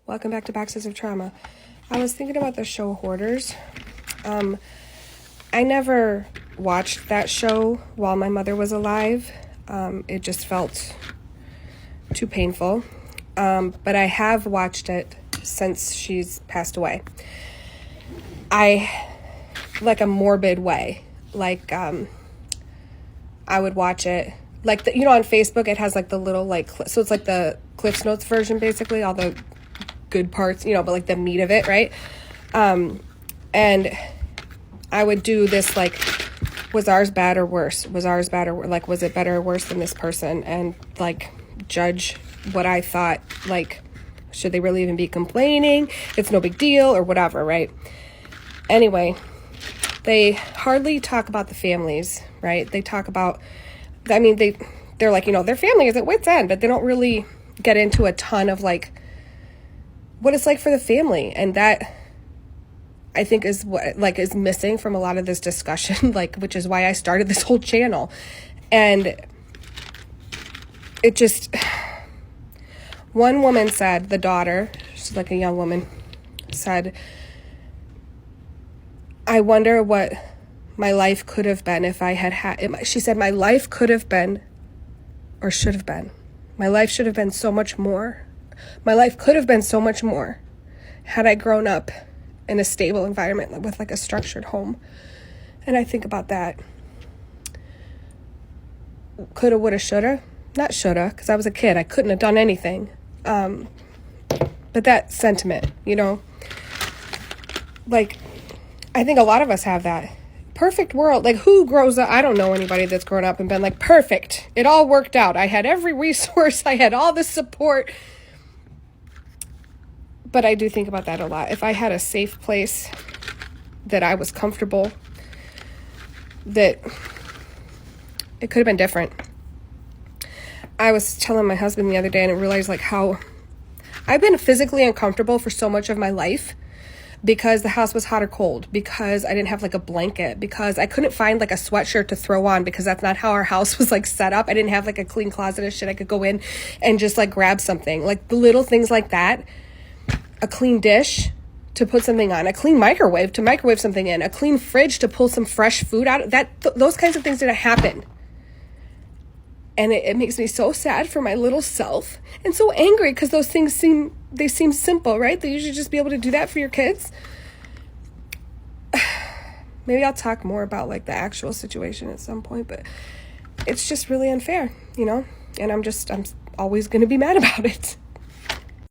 Welcome back to Boxes of Trauma. I was thinking about the show Hoarders. I never watched that show while my mother was alive. It just felt too painful. But I have watched it since she's passed away. Like a morbid way. Like, I would watch it. Like, on Facebook, it has like the little, so it's like the Cliff's Notes version, basically, all the good parts, but like the meat of it, right? And I would do this, like, was ours bad or worse? Was ours bad or, like, was it better or worse than this person? And, like, judge what I thought, like, should they really even be complaining? It's no big deal or whatever, right? Anyway, they hardly talk about the families, right? They talk about, they're like, their family is at wit's end, but they don't really get into a ton of, like, what it's like for the family. And that, I think, is what, like, is missing from a lot of this discussion, like, which is why I started this whole channel. And it just, one woman said, the daughter, she's like a young woman, said, I wonder what my life could have been if I had it. She said, my life could have been, or should have been. My life should have been so much more. My life could have been so much more had I grown up in a stable environment with, like, a structured home. And I think about that. Coulda, woulda, shoulda. Not shoulda, because I was a kid. I couldn't have done anything. But that sentiment, like, I think a lot of us have that. Perfect world. Like, who grows up? I don't know anybody that's grown up and been like, perfect. It all worked out. I had every resource. I had all the support. But I do think about that a lot. If I had a safe place that I was comfortable, that it could have been different. I was telling my husband the other day, and I realized, like, how I've been physically uncomfortable for so much of my life because the house was hot or cold, because I didn't have, like, a blanket, because I couldn't find, like, a sweatshirt to throw on, because that's not how our house was, like, set up. I didn't have, like, a clean closet of shit I could go in and just, like, grab something. Like, the little things like that. A clean dish to put something on, a clean microwave to microwave something in, a clean fridge to pull some fresh food out. Those kinds of things didn't happen. And it makes me so sad for my little self and so angry because those things seem simple, right? They usually just be able to do that for your kids. Maybe I'll talk more about, like, the actual situation at some point, but it's just really unfair, and I'm always going to be mad about it.